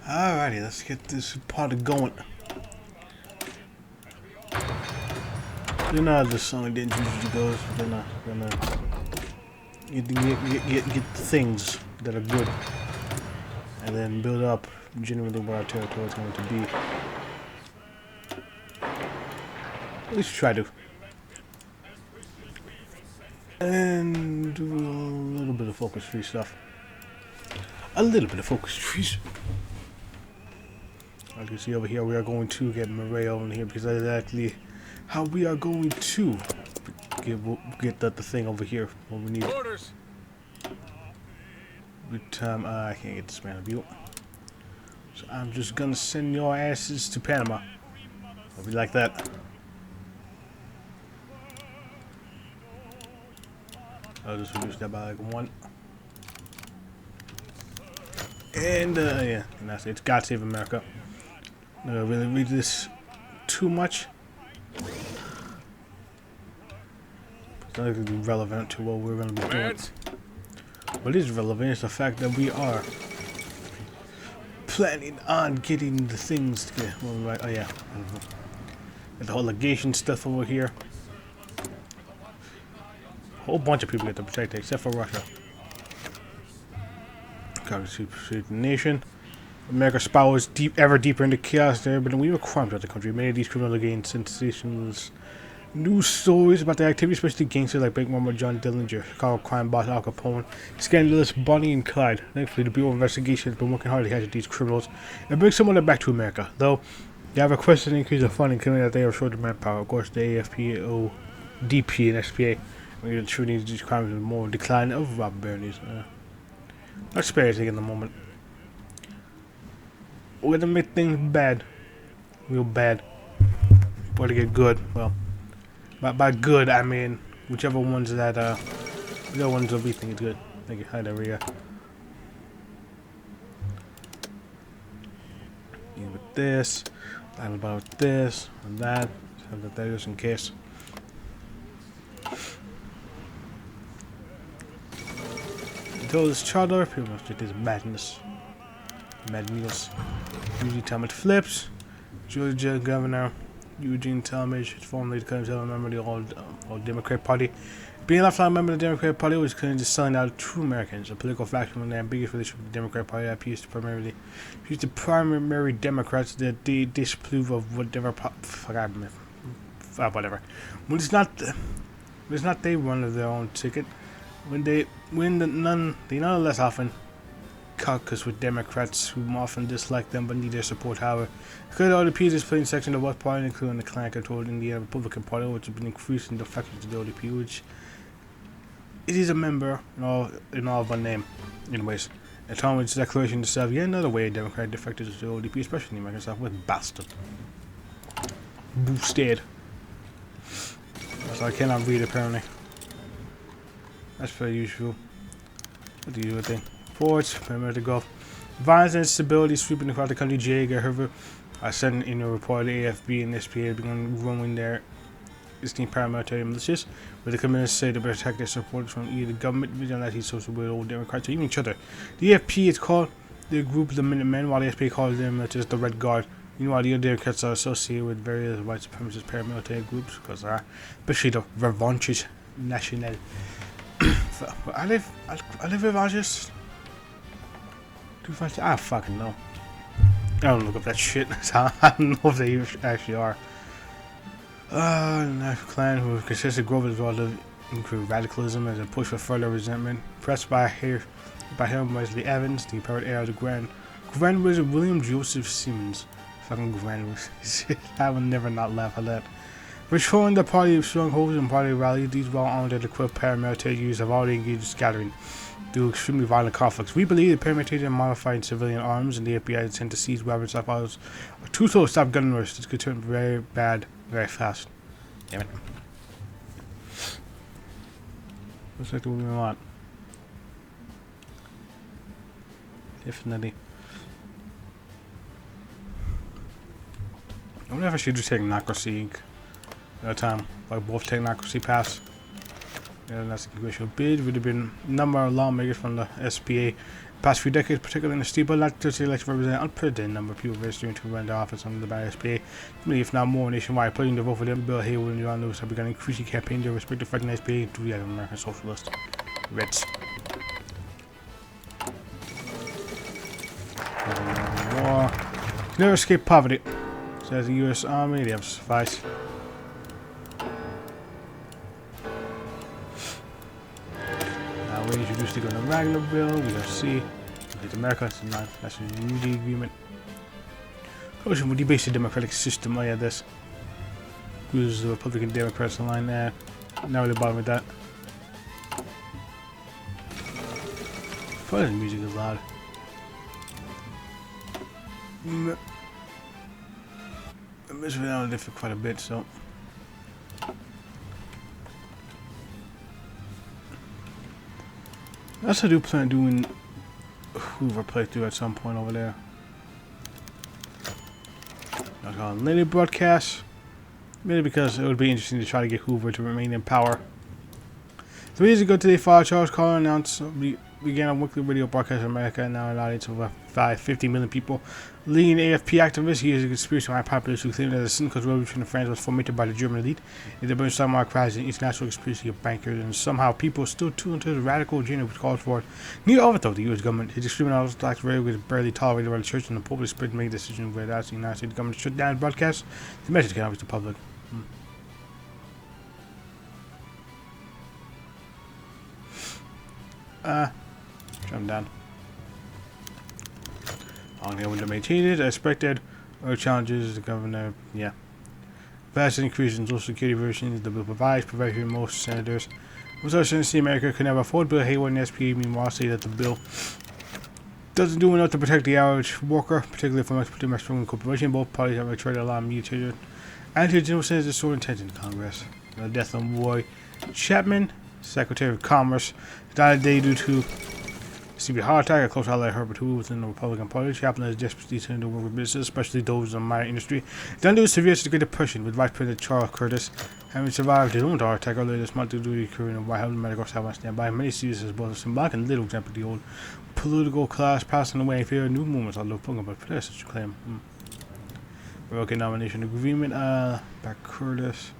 Alrighty, let's get this party going. You know how the song didn't usually goes. We're gonna get things that are good, and then build up genuinely what our territory is going to be. At least try to. And do a little bit of focus tree stuff. A little bit of focus trees. As you can see over here, we are going to get Moreo in here because that is actually how we are going to get the thing over here. What we need. Orders. Good time. I can't get this man of you. So I'm just gonna send your asses to Panama. I'll be like that. I'll just reduce that by like 1. And yeah, and that's it. It's God Save America. I'm not gonna really read this too much. It's not going to be relevant to what we're going to be doing. What is relevant is the fact that we are planning on getting the things to get. Well, right, oh yeah, the whole legation stuff over here. A whole bunch of people get to protect it, except for Russia. Currency the nation. America spirals ever deeper into chaos. There have been weird crimes throughout the country. Many of these criminals gain sensations. News stories about the activity, especially gangsters like Bank Mama John Dillinger, Chicago crime boss Al Capone, scandalous Bonnie and Clyde. Thankfully, the Bureau of Investigation has been working hard to catch these criminals and bring some of them back to America. Though, they have requested an increase of funding, claiming that they are short of manpower. Of course, the AFP, DP, and SPA are treating these crimes with more decline of robber baronies. Not sparing in the moment. We're gonna make things bad, real bad. We're to get good. Well. By good, I mean whichever ones that whichever ones that we think is good. Thank you. Hi there, Rhea. With this, and about this and that. Have that there just in case. Until this charter, pretty much it is madness. Madness. Usually time it flips. Georgia governor. Eugene Talmadge, formerly the member of the old Democrat Party. Being a lifetime member of the Democrat Party was kind of just selling out true Americans, a political faction with an ambiguous relationship with the Democrat Party that appeals to primary Democrats that they disapprove of whatever whatever. When it's not they run their own ticket. When they win, they nonetheless often caucus with Democrats who often dislike them but need their support. However, because the ODP is playing section of what party, including the clan controlled Indiana Republican Party, which has been increasing the factions of the ODP, which it is a member in all but name. Anyways, and Talmadge's declaration itself, yet another way a Democrat defected to the ODP, especially in the American South, with bastard. Boosted. So I cannot read apparently. That's very usual. What the usual thing. Ports, American Gulf. Violence and instability sweeping across the country. J. Herver sent in a report the AFB and SPA have begun growing their esteemed paramilitary militias, where the communists say to protect their supporters from either the government, vigilante, social with old Democrats, or even each other. The AFP is called the group the Minutemen, while the SPA calls them just the Red Guard. Meanwhile, the other Democrats are associated with various white supremacist paramilitary groups, because they are, especially the Revanchist National. I live Revanchist. I fucking know. I don't look up that shit. I don't know if they actually are. The National Clan, who consists of Grover's relative radicalism as a push for further resentment, pressed by him Wesley Evans, the apparent heir of the Grand Wizard William Joseph Simmons. Fucking Grand Wizard. I will never not laugh at that. Restoring the party of strongholds and party rallies, these well-armed and equipped paramilitary units have already engaged in scattering through extremely violent conflicts. We believe the paramilitary and modified civilian arms and the FBI intend to seize weapons stockpiles are too slow to stop gun rush. This could turn very bad very fast. Damn it. Looks like the one we want. Definitely. I wonder if I should just take Technocracy at a time. Like both Technocracy pass. Yeah, that's a congressional bid. Would have been a number of lawmakers from the SPA Past few decades, particularly in the steeple, electricity election represent an unprecedented number of people registering to run their office under the bad SPA. Many, if not more, nationwide, pledging to vote for them. Bill Haywood and John Lewis have begun increasing campaigns in respect to fighting the SPA to the American Socialists. Reds. War. Never escape poverty, says the U.S. Army. They have sufficed. Now we introduced the Governor Wagner bill. We shall see. It's America. It's not. That's a unity agreement. Ocean will debase the democratic system. Oh yeah, this. Who's the Republican Democrats line there? Not really bothered with that. Probably the music is loud. I miss it out for quite a bit, so. I also do plan on doing Hoover playthrough at some point over there. I'll call it later broadcast. Mainly because it would be interesting to try to get Hoover to remain in power. 3 years ago today, Father Charles Collins announced we began a weekly radio broadcast in America and now an audience of over 50 million people. Leading AFP activist, he is a conspiracy high populist who claimed that the cynical revolution in France was fomented by the German elite. In the Bernstein crisis, an international conspiracy of bankers, and somehow people still tune into the radical agenda which calls for near overthrow of the U.S. government. His extreme orthodox radio is barely tolerated by the church, and the Pope is spread to make a decision whether that's the United States government shut down broadcast. The message cannot reach the public. Jump down. On here when they maintain it, as expected. Other challenges, the governor, yeah. Vast increase in Social Security versions, the bill provides for most senators. Also, Tennessee America could never afford Bill Haywood and SPA, meanwhile, say that the bill doesn't do enough to protect the average worker, particularly from domestic corporation. Both parties have tried to allow media to anti-general senators sort of intention in Congress. The death of Roy Chapman, Secretary of Commerce, died today due to severe heart attack. A close ally Herbert Hoover within the Republican Party. Chapman has desperately turned to work with business, especially those in the mining industry. Done due to severe Great Depression, with Vice President Charles Curtis having survived his own heart attack earlier this month due to the occurring in White House medical staff on standby. Many see this as both a symbolic and little example of the old political class passing away in favor of new movements on the Republican Party. That's such a claim. Okay, nomination agreement. Back Curtis.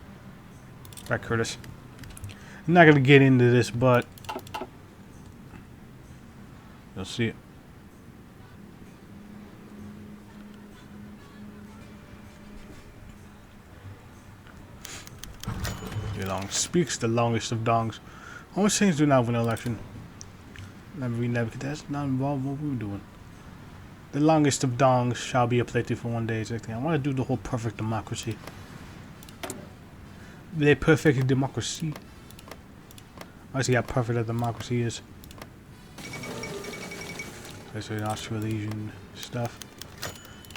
I'm not gonna get into this, but you'll see it. Long speaks the longest of dongs. Almost things do not win an election. That's not involved what we were doing. The longest of dongs shall be a playthrough for one day. Exactly. I want to do the whole perfect democracy. The perfect democracy. I see how perfect a democracy is. Especially in Australasian stuff.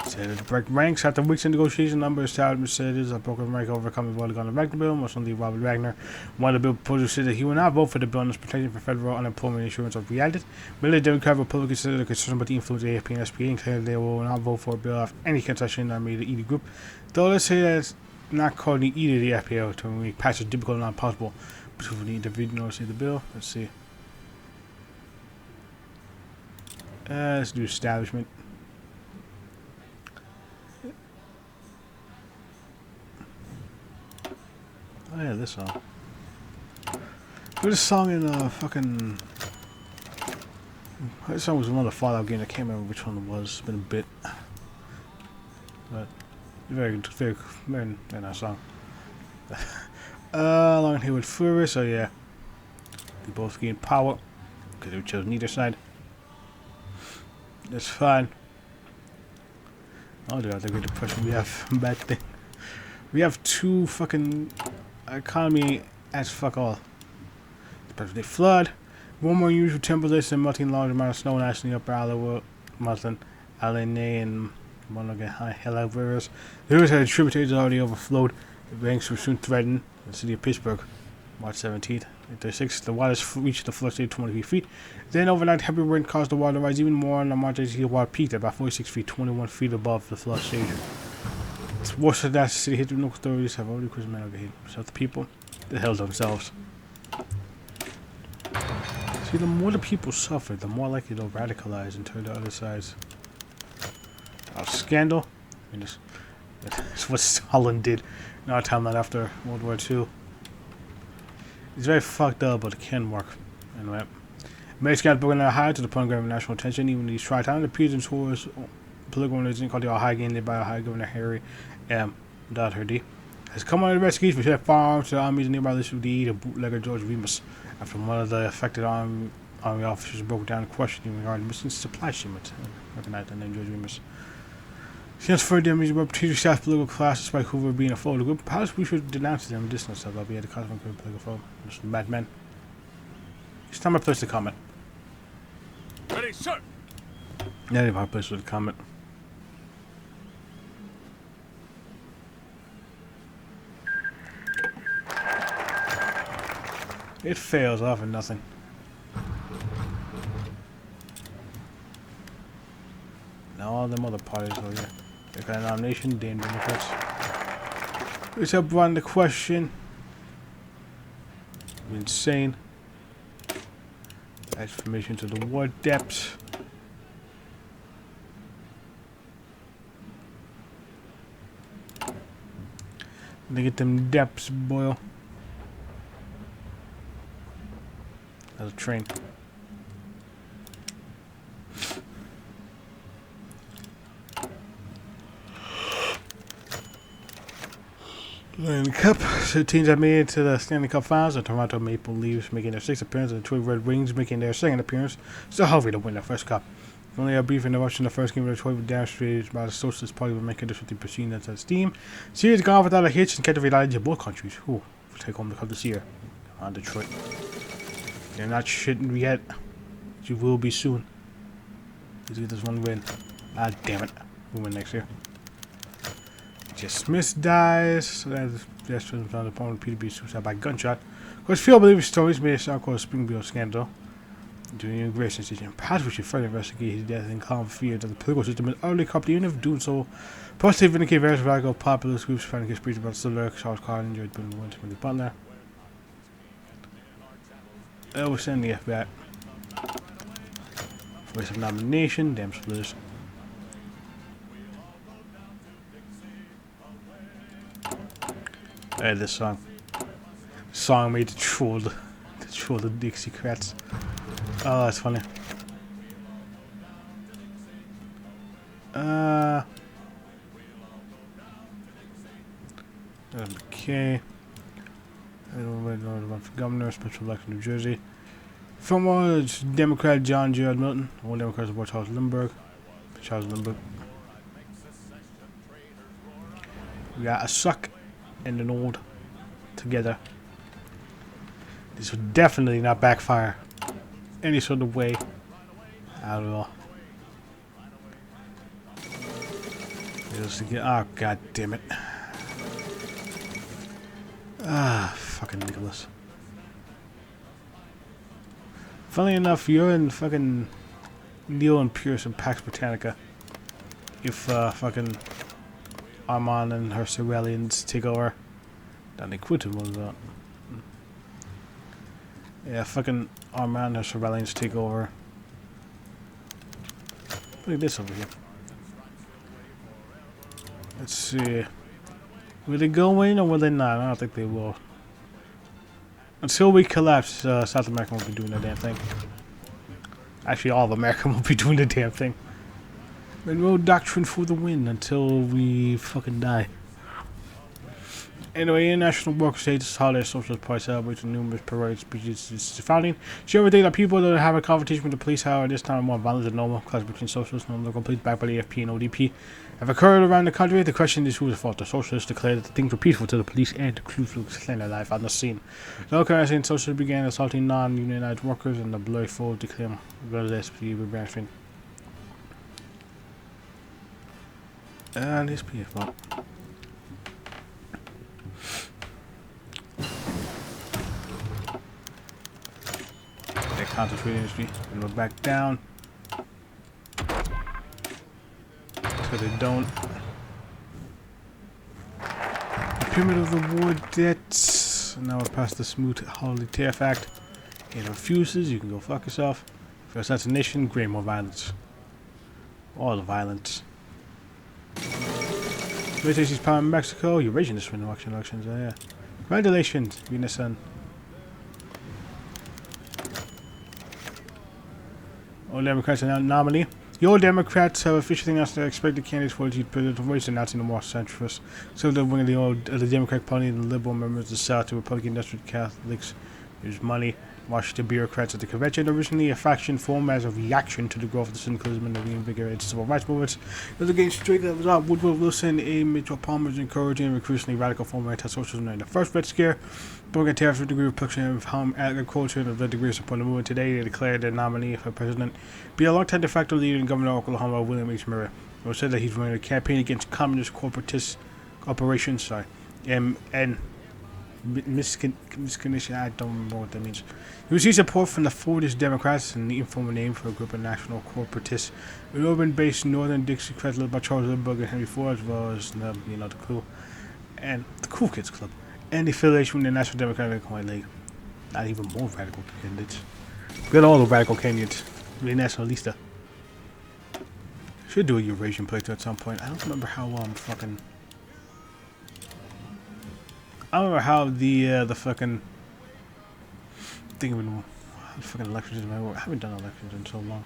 Said to break ranks after weeks of negotiation. Number of established Mercedes have broken rank overcoming voting on the Wagner bill. Most only Robert Wagner, one of the bill proposers, said that he will not vote for the bill unless protection for federal unemployment insurance are reacted. Many Democrat Republicans said they're concerned about the influence of AFP and SPA and claimed they will not vote for a bill if any concession are made to either group. Though let's say that it's not calling either the FPO to make passage difficult and not possible. But we need to read and see the bill. Let's see. Let's do establishment. Oh yeah, this song. This song in fucking. This song was one of the Fallout games. I can't remember which one it was. It's been a bit, but very nice song. Along here with Fury. So yeah, they both gain power because they chose neither side. That's fine. Oh, the Great Depression. We have bad thing. We have two fucking economy as fuck all. Especially flood, one more unusual temperatures and melting large amount of snow and ice in the upper Iowa, Muslin, LNA, and Monogah High Hello rivers. The rivers had tributaries already overflowed. The banks will soon threaten the city of Pittsburgh. March 17th, 36. The waters reached the flood stage 23 feet. Then overnight, heavy rain caused the water to rise even more, and the March 18th, the water peaked at about 46 feet, 21 feet above the flood stage. It's worse than that. The city hit. No authorities have already christened men over here. So the people, they held themselves. So See, the more the people suffer, the more likely they'll radicalize and turn to other sides. Scandal. I mean, that's what Stalin did in our timeline after World War II. It's very fucked up, but it can work. Anyway. Americans bringing their high to the point of grabbing national attention. Even these tri-town appears in tours political organization called the Ohio Gang, led by Ohio Governor Harry M. Doherty, has come on the rescue for firearms to the armies and nearby list of the bootlegger George Remus, after one of the affected army officers broke down and questioned him regarding missing supply shipments. Recognized the name George Remus. Since further damage about strategic staff political class, despite Hoover being a foe of the group, perhaps we should denounce them distance of be at the cost of a political foe. Mr. Madman. It's time I place the comment. Ready, sir. Yeah, I place with the comment. It fails off and nothing. Now all them other parties over here. They got a nomination, damn Democrats. Let's up run the question. Insane. Exclamation to the war depths. They get them depths, boil. That's a train. Stanley Cup. So teams have made it to the Stanley Cup Finals. The Toronto Maple Leafs making their 6th appearance, and the Detroit Red Wings making their 2nd appearance. Still hungry to win their first cup. Only a brief interruption in the first game of Detroit was demonstrated by the Socialist Party with making this 50% of its team. Series gone without a hitch and kept the reality of both countries. Who will take home the cup this year? Come on, Detroit. You're not shitting yet. But you will be soon. Let's get this one win. Ah, damn it. We'll win next year. Just Smith dies, so that's just on the opponent Peter B. suicide by gunshot. Of course, few believe stories made a so-called Springfield scandal during the immigration decision. Perhaps we should further investigate his death and calm fear that the political system is utterly corrupt, even if doing so possibly vindicate various radical populist groups trying to get speech about Stiller, Charles Carlin, George Bush, and Timothy Butler. We'll send the FBI. Voice of nomination, damn splitters. This song. Song made to troll the Dixiecrats. Oh, that's funny. Okay. I don't know for governor, special election, New Jersey. Former Democrat John Gerald Milton. All Democrats support Charles Lindbergh. We got a suck and an old together. This would definitely not backfire any sort of way at all. Oh, god damn it. Ah, fucking Nicholas. Funnily enough, you're in fucking Neil and Pierce and Pax Britannica. If fucking Armand and her Sorellians take over. Then they quit him on that. Yeah, fucking Armand and her Sorellians take over. Look at this over here. Let's see. Will they go in or will they not? I don't think they will. Until we collapse, South America won't be doing that damn thing. Actually, all of America won't be doing the damn thing. Monroe Doctrine for the win until we fucking die. Anyway, International Workers' Day, this holiday Socialist Party celebrates numerous parades, speeches since the founding. She every day that people that have a confrontation with the police, however, this time more violent than normal, clash between socialists and local police backed by the AFP and ODP, have occurred around the country. The question is whose fault. The socialists declared that things were peaceful to the police and the crews to extend their life on the scene. The local and socialists began assaulting non-unionized workers, and the blurry foe declared the SPD were branching. And his PF. They concentrate industry and we're back down. Because they don't. The pyramid of the war debts. Now we're past the smooth holiday tariff act. It refuses, you can go fuck yourself. For assassination, great, more violence. All the violence. British power in Mexico, you're raising this win elections, oh yeah. Congratulations, being a son. All Democrats are nominee. The old Democrats have officially announced their expected candidates for the presidential race, announcing the more centrist. So the wing of the Democratic Party and the liberal members of the South, the Republican industrial Catholics, use money. Washington bureaucrats at the convention, originally a faction formed as a reaction to the growth of the syndicalism and the reinvigorated civil rights movements. It was against straight levels out. Woodrow Wilson, A. Mitchell Palmer's encouraging and increasingly radical form of anti-socialism during the first Red Scare. Broken tariffs with degree of production of home agriculture and the degree of support of the movement. Today, they declared their nominee for president be a longtime de facto leader in governor of Oklahoma, William H. Murray. It was said that he's running a campaign against communist corporatist corporations. And miscondition, I don't remember what that means. He received support from the Fordist Democrats and the informal name for a group of national corporatists, an urban-based northern Dixiecrats led by Charles Lindbergh and Henry Ford, as well as the Cool and the Cool Kids Club, and the affiliation with the National Democratic League. Not even more radical candidates. Get all the radical candidates. The Nationalista. Should do a Eurasian playthrough at some point. I don't remember how fucking. I don't remember how the fucking thing of fucking elections in my world. I haven't done elections in so long.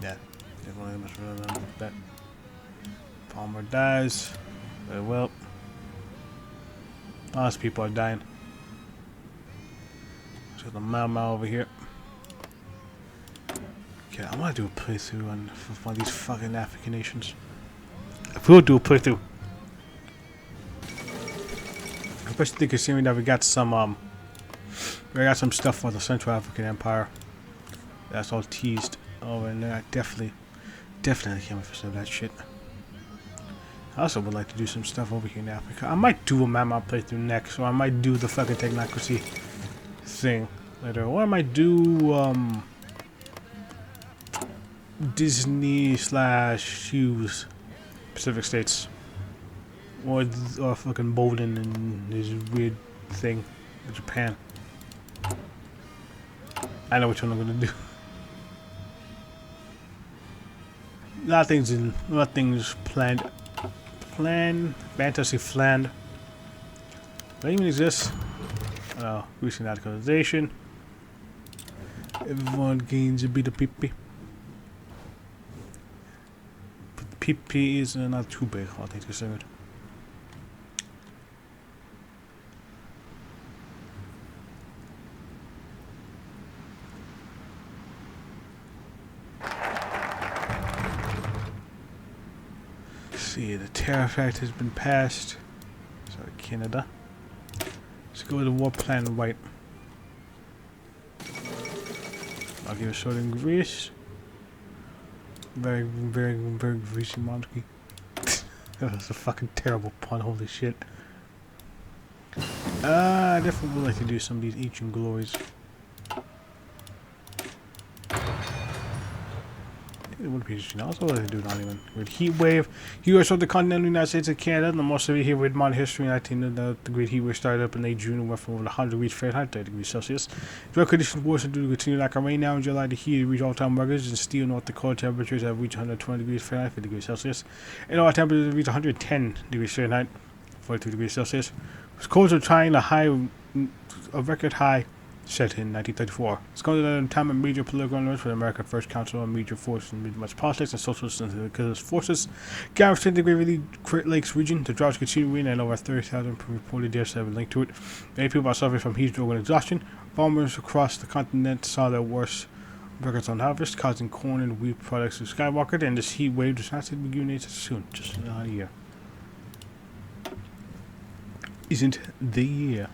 Yeah, definitely must remember that. Palmer dies. Very well. Lots of people are dying. So the Mau over here. Okay, I want to do a playthrough on one of these fucking African nations. I will do a playthrough. Especially considering that we got some stuff for the Central African Empire. That's all teased. Oh, and I definitely can't wait for some of that shit. I also would like to do some stuff over here in Africa. I might do a Mama playthrough next, or I might do the fucking technocracy thing later, or I might do Disney / Hughes Pacific States, or fucking Bolden and this weird thing in Japan. I know which one I'm gonna do. Nothing's planned. Fantasy planned. What even exists? Oh, recent radicalization. Everyone gains a bit of PP. But PP is not too big, I think it's good. See, the Tariff Act has been passed. Sorry, Canada. Let's go with the war plan white. I'll give a sword in Greece. Very greasy monarchy. That was a fucking terrible pun, holy shit. I definitely would like to do some of these ancient glories. It would be interesting. Also, what they do not even with heat wave. U.S. of the continental United States and Canada. The most severe heat wave in modern history. The Great Heat Wave started up in late June and went from over 100 degrees Fahrenheit, 30 degrees Celsius. Drought conditions worsened due to continue lack of rain. Now in July, the heat reached all-time records. In Steel, North Dakota, temperatures have reached 120 degrees Fahrenheit, 50 degrees Celsius. In all, temperatures have reached 110 degrees Fahrenheit, 42 degrees Celsius. It was close to trying a record high set in 1934. It's going to the time of major political unrest for the American First Council on Major Forces in Midwest politics and socialist and forces. Garrison the Great Lakes region. The droughts continuing and over 30,000 reported deaths have been linked to it. Many people are suffering from heat stroke and exhaustion. Farmers across the continent saw their worst records on harvest, causing corn and wheat products to skyrocket, and this heat wave does not seem to begin anytime soon. Just not a year. Isn't the year.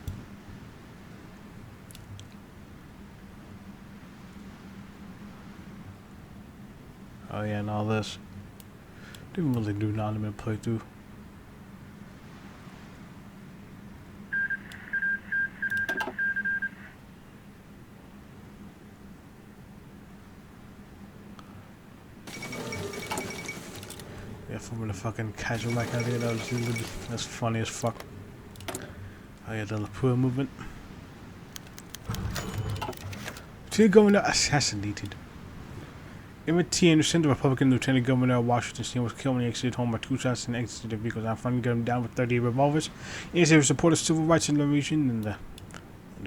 Oh yeah, and all this. Didn't really do non-limit playthrough. Yeah, From the fucking casual like I did, that's funny as fuck. Oh yeah, the Lapua movement. Lieutenant Governor assassinated. MT sent the Republican Lieutenant Governor of Washington State was killed when he exited home by 2 shots and exited the vehicles. I'm finally got him down with 30 revolvers. He is a supporter of civil rights in the region and the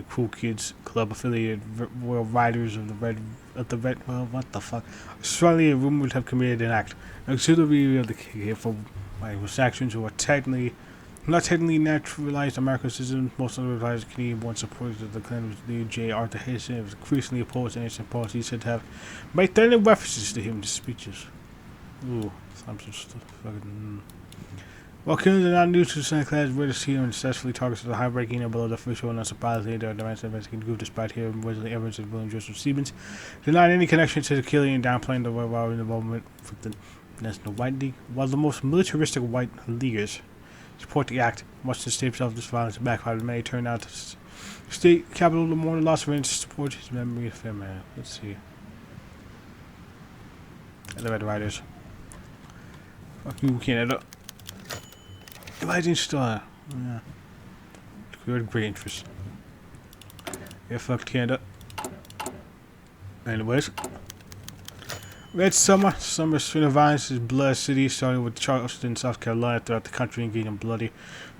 Cool Kids Club affiliated Royal Riders of the Red, well, what the fuck? Australia rumored to have committed an act. Auxiliary of the KKK for his actions who are not technically naturalized American citizens. Most of the naturalized Canadian-born supporters of the Klan was the J. Arthur Harrison was increasingly opposed to innocent policies said to have made threatening references to him in his speeches. Ooh, some stuff. Fucking. While killings are not new to Santa Claus, where the CEO successfully targets the high-ranking and below the official, and unsurprisingly, the advanced investigating group, despite hearing resident evidence of William Joseph Stevens, denied any connection to the killing and downplaying the involvement with the National White League. While the most militaristic white leaguers support the act, much to state of this violence backfired, many turned out to state capital to mourn the loss of to support his memory of family. Let's see. The Red Riders. Fuck you, Canada. Rising Star. Yeah. We had great interest. Yeah, fuck Canada. Anyways. Red Summer. Summer Swing Violence is Blood City, starting with Charleston, South Carolina, throughout the country and getting bloody.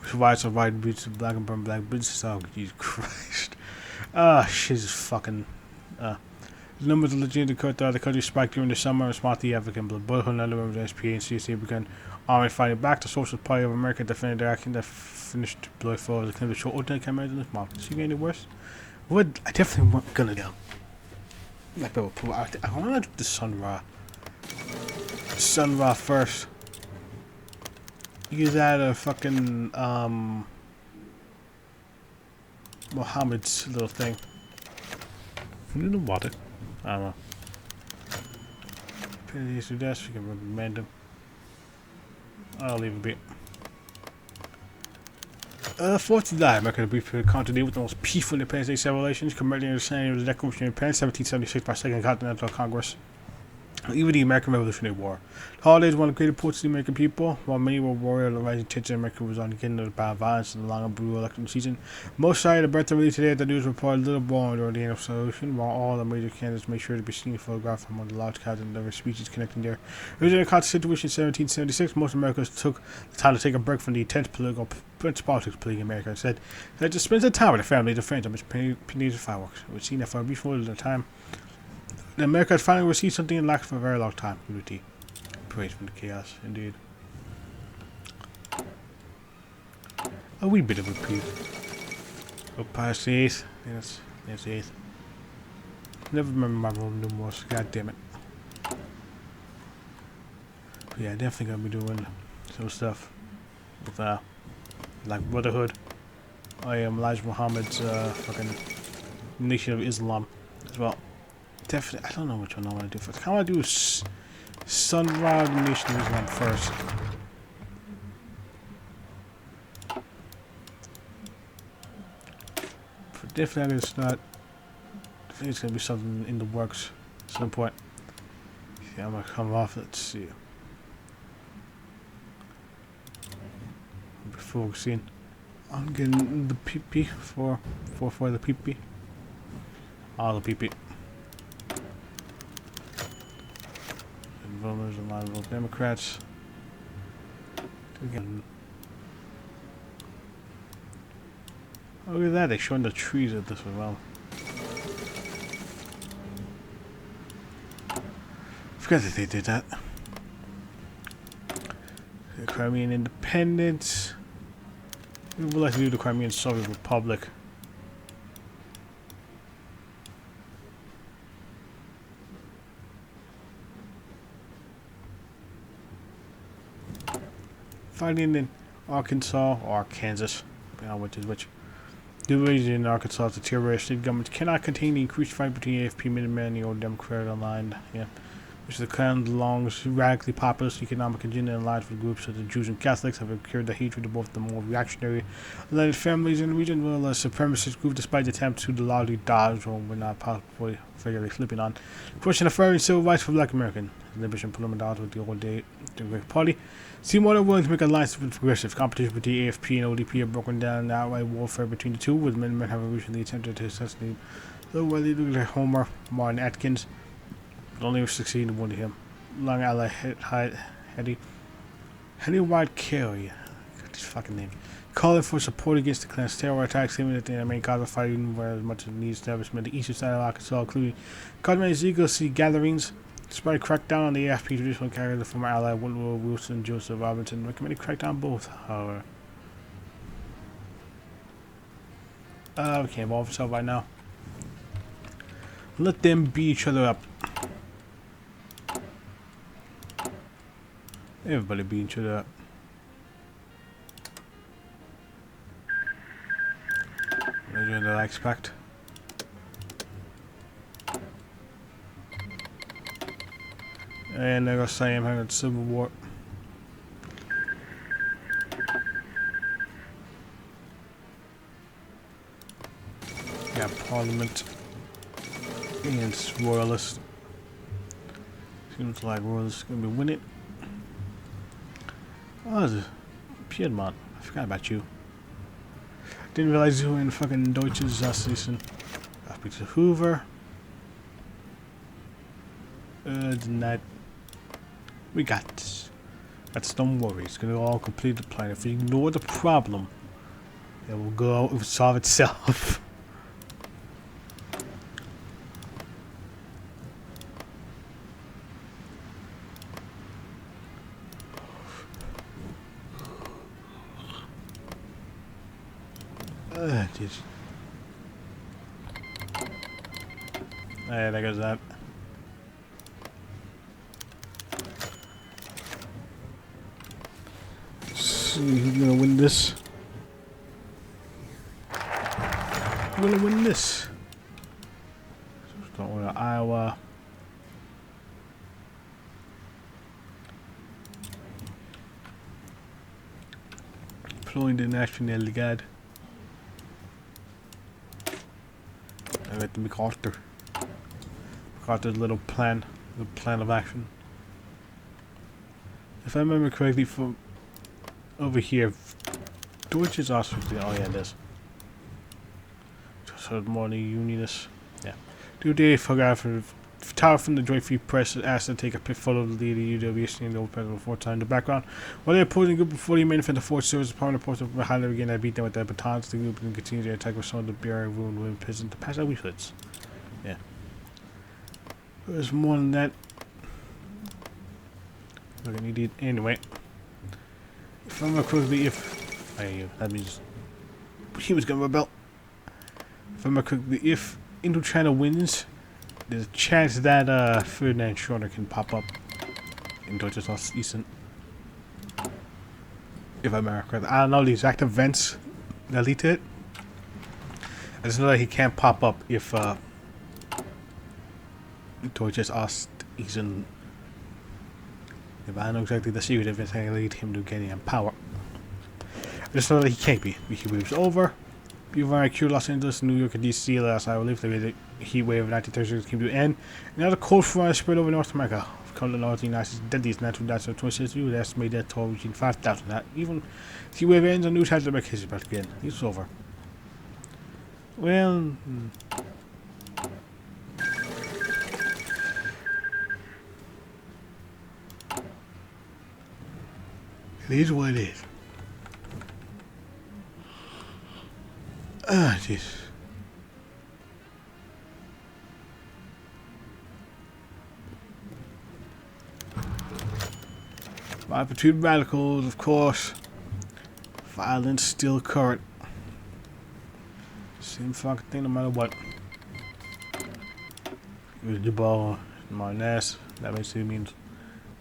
Provides some wide beats of black and burn black businesses. Oh, Jesus Christ. Shit is fucking. The numbers of legitimate occurred throughout the country spiked during the summer in response to the African blood. Both other members of the SPA and CSA began armed fighting back. The Socialist Party of America defended their action that finished the blood flow as a kind of short alternate camera in this month. Is it any worse? I definitely want gonna go. Like I want to do the Sun Ra. Sun Ra first. Use that a fucking Muhammad's little thing. In the water. I don't know. Pay these to death, we can reprimand him. I'll leave it be. 4th of July, America briefly continued with the most peaceful Independence Day celebrations, commemorating the signing of the Declaration of Independence, 1776, by Second Continental Congress. Even the American Revolutionary War. The holidays were one of the great importance to the American people. While many were worried of the rising tension, America was on getting about violence in the long and brutal election season. Most cited the birthday release today at the news reported little born during the annual celebration, while all the major candidates made sure to be seen photographed among the large crowds and their speeches connecting their original Constitution in 1776. Most Americans took the time to take a break from the intense politics plaguing America and said that to spend some time with their families and friends amidst pennies of fireworks. It was seen that for a brief moment at a time. America has finally received something it lacked for a very long time. Unity. Praise from the chaos, indeed. A wee bit of a peep. Oh, past the 8th. Yes, there's the 8th. Never remember my Roman numerals. God damn it. But yeah, definitely gonna be doing some stuff with, like Brotherhood. I am Elijah Muhammad's, fucking Nation of Islam as well. Definitely, I don't know which one I want to do first. I want to do Sunrise Nation of Islam first. But definitely, it's not. I think it's gonna be something in the works at some point. Yeah, I'm gonna come off. Let's see. Focusing on getting the PP for the PP. All the PP. Voters and a lot of those Democrats. Again. Oh, look at that, they're showing the trees at this as well. I forgot that they did that. The Crimean Independence. We would like to do the Crimean Soviet Republic. Fighting in Arkansas or Kansas, depending on which is which. The region in Arkansas, the terrorist state government cannot contain the increased fight between AFP Minutemen and the old Democrat online. Yeah, which the clan belongs radically populist economic agenda and alliance with groups such as Jews and Catholics have incurred the hatred of both the more reactionary allied families in the region, as well as supremacist group, despite the attempt to largely dodge or were not possibly regularly slipping on. Question affirming civil rights for Black American. Liberation Parliament with the old day Democratic Party. Seem more than willing to make alliances with progressive. Competition with the AFP and ODP have broken down the outright warfare between the two, with men having recently attempted to assassinate the wealthy like Homer Martin Atkins, but only succeeded in wounding him. Long ally Henry White Carey, these fucking names, calling for support against the Klan's terror attacks, claiming that the main cause of fighting were as much as the establishment of the eastern side of Arkansas, including cosmetic eagle-sea gatherings. Despite a crackdown on the AFP traditional character, the former ally Woodrow Wilson and Joseph Robinson recommended crackdown both, however. We can't involve ourselves right now. Let them beat each other up. Everybody beat each other up. They're doing that I expect. And they're gonna say I'm having a civil war. Yeah, Parliament against Royalists. Seems like Royalists gonna be winning. Oh, there's a Piedmont. I forgot about you. Didn't realize you were in fucking Deutsches Assisen. Speak to Hoover. Denied. We got this. That's don't worry. It's gonna all complete the plan. If we ignore the problem, it will go. It will solve itself. Jeez. Yeah, there goes that. See who's gonna win this. Who's gonna win this? Start with Iowa. Deploying the National Guard. I got the MacArthur. MacArthur's little plan of action. If I remember correctly, from over here, Deutsch is also. Oh yeah, it is. So more the Unionists. Yeah. Today, photographer tower from the Joint Free Press is asked to take a photo of the leader of the UW seeing the old president Fort in the background. While the opposing group of 40 men from the Fort Service Department reported behind them again that beat them with their batons. The group then continued their attack with some of the beer wound women prison to pass out leaflets. Yeah. There's more than that. We're gonna need it anyway. If I'm quickly, that means he was gonna rebel. If I'm quickly, if Indochina wins, there's a chance that Ferdinand Schroeder can pop up in Deutsches Ostfriesen. If I remember correctly, I don't know the exact events that lead to it. I just know that he can't pop up if Deutsches Ostfriesen. If I know exactly the secret events that lead him to getting power. I just know that he can't be. He moves over. BYQ Los Angeles, New York, and DC last I believe the heat wave of 1936 came to an end. Another cold front spread over North America. Come to the North United States, deadliest natural disasters of 26 years, estimated that total reaching 5,000. That even heat wave ends, a new time to make history back again. It's over. Well, it is what it is. Ah, jeez. Between radicals, of course. Violence still current. Same fucking thing no matter what. Use the ball, Martinez. That basically means,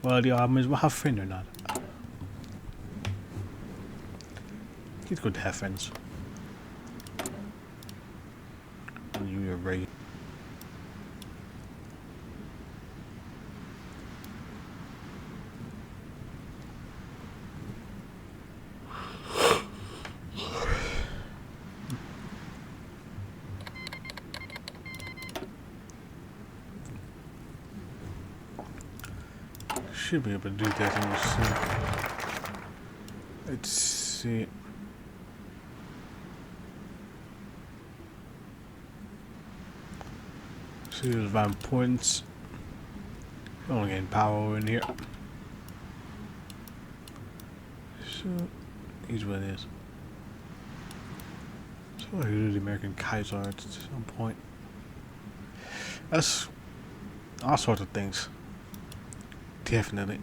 well, the album is we'll have friends or not. It's good to have friends. You're right. should be able to do that. Let's see. See those of importance. Only getting power in here. So, here's what it is. So I do the American Kaiser at some point. That's all sorts of things. Definitely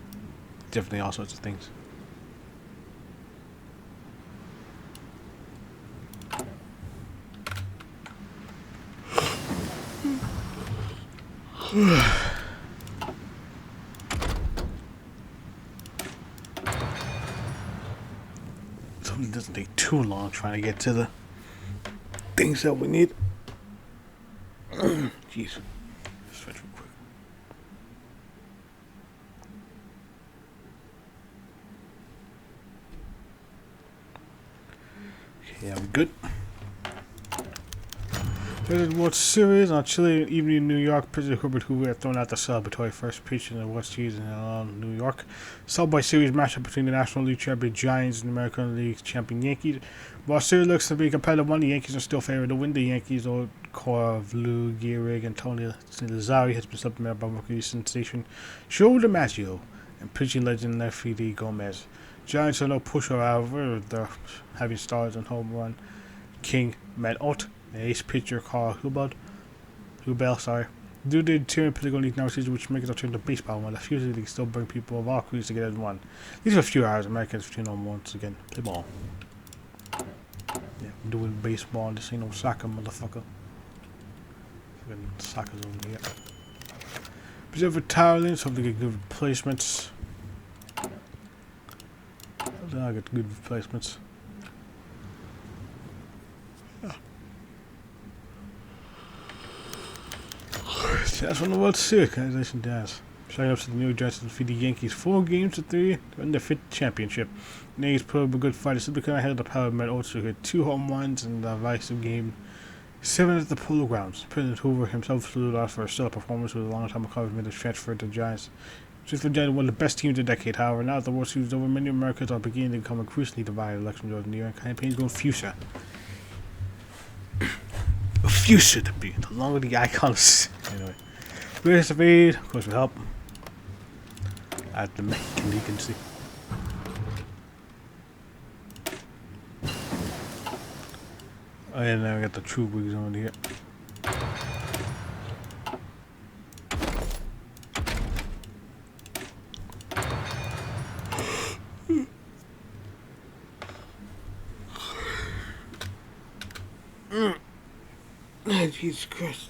all sorts of things. Something doesn't take too long trying to get to the things that we need. Jeez. Switch real quick. Okay, I'm good. President World Series on Chile evening in New York. President Herbert Hoover had thrown out the celebratory first pitch in the World Series in New York. Subway Series matchup between the National League champion Giants and the American League champion Yankees. While Series looks to be a competitive one, the Yankees are still favored to win. The Yankees' old core of Lou Gehrig and Tony Lazzari has been supplemented by rookie sensation Joe DiMaggio and pitching legend Lefty Gomez. Giants are no pusher, however. They're having stars on home run king Matt Ott. Ace pitcher Carl Hubel, due to the interior political league negotiations which make it a turn to baseball, while the future league still bring people of all creeds together as one. These are a few hours Americans tune on once again. Play ball. Yeah, I'm doing baseball, this ain't no soccer, motherfucker. Fucking soccer's over here. Preserve for Thailand, so they get good replacements. I get good replacements. That's from the World Series. Congratulations, Daz. Showing up to the New York Giants to defeat the Yankees 4-3 to win their 5th championship. The Yankees put up a good fight. Simply couldn't handle the power of Matt Ott, who hit 2 home runs in the divisive game 7 at the Polo Grounds. President Hoover himself saluted out for a stellar performance with a long-time accomplishment of transfer to the Giants. Since the Giants one of the best teams of the decade, however, now that the World Series is over, many Americans are beginning to become increasingly divided elections over New York campaigns going fuchsia. Fuchsia to be. The longer the icons. Anyway. Greatest of aid, of course, will help. At the Mexican League, can see. Oh, yeah, now we got the true wigs on here. Oh, Jesus Christ.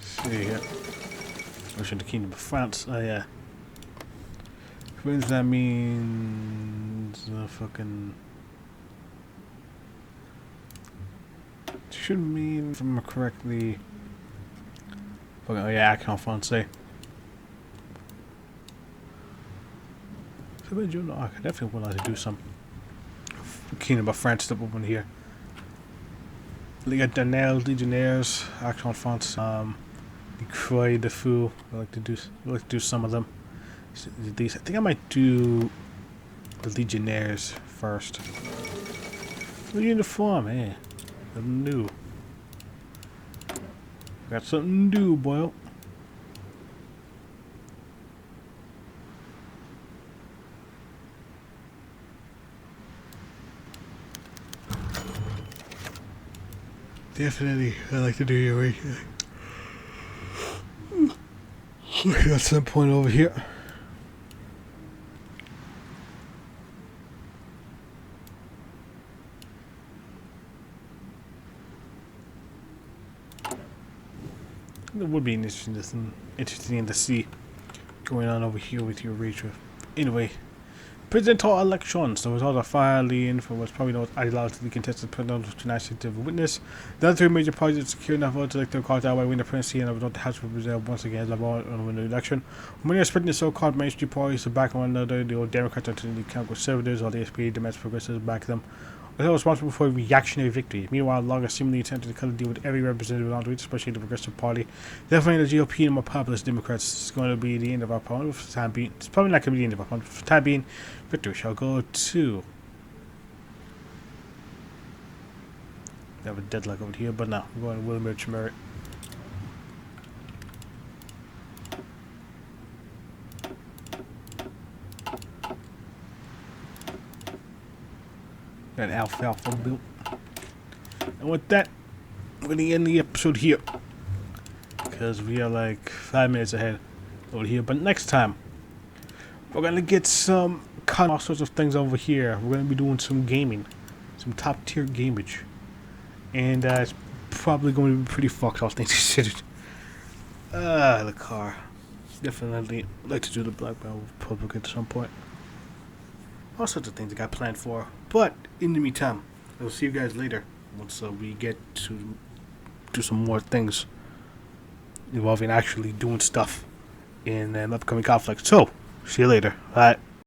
See here. Russian the Kingdom of France. Oh yeah. What does that mean? Fucking should mean, if I'm correctly. Fucking, oh yeah, I can't find say. So I definitely would like to do some Kingdom of France stuff up in here. Liga Danelle, Legionnaires, Action France, the Croix de Fou. I like to do some of them. These, I think I might do the Legionnaires first. The uniform, eh? Something new. Got something new, boy. Definitely, I like to do your way. Got some point over here. It would be interesting to see going on over here with your Rachel. Anyway. Presidential elections. The results are finally in for what's probably the most ideologically contested presidential election to witness. The other 3 major parties that secure enough votes to elect their cause that way win the presidency and the result the House of Brazil once again has won the election. Many are splitting the so-called mainstream parties to back one another. The old Democrats are tending to count conservatives, while the SPD, domestic progressives, back them. was responsible for a reactionary victory. Meanwhile, Logger seemingly attempted to cut a deal with every representative on the reach, especially the Progressive Party. Therefore, the GOP and more populist Democrats is going to be the end of our opponent for the time being. It's probably not going to be the end of our opponent. For the time being, victory shall go to... We have a deadlock over here, but no. We're going to William H. Merritt. That alfalfa built. And with that, I'm going to end the episode here. Because we are like 5 minutes ahead over here. But next time, we're going to get some all sorts of things over here. We're going to be doing some gaming. Some top tier gamage. And it's probably going to be pretty fucked, all things considered. The car. Definitely like to do the Black Belt Republic at some point. All sorts of things I got planned for. But in the meantime, I'll see you guys later once we get to do some more things involving actually doing stuff in an upcoming conflict. So, see you later. Bye.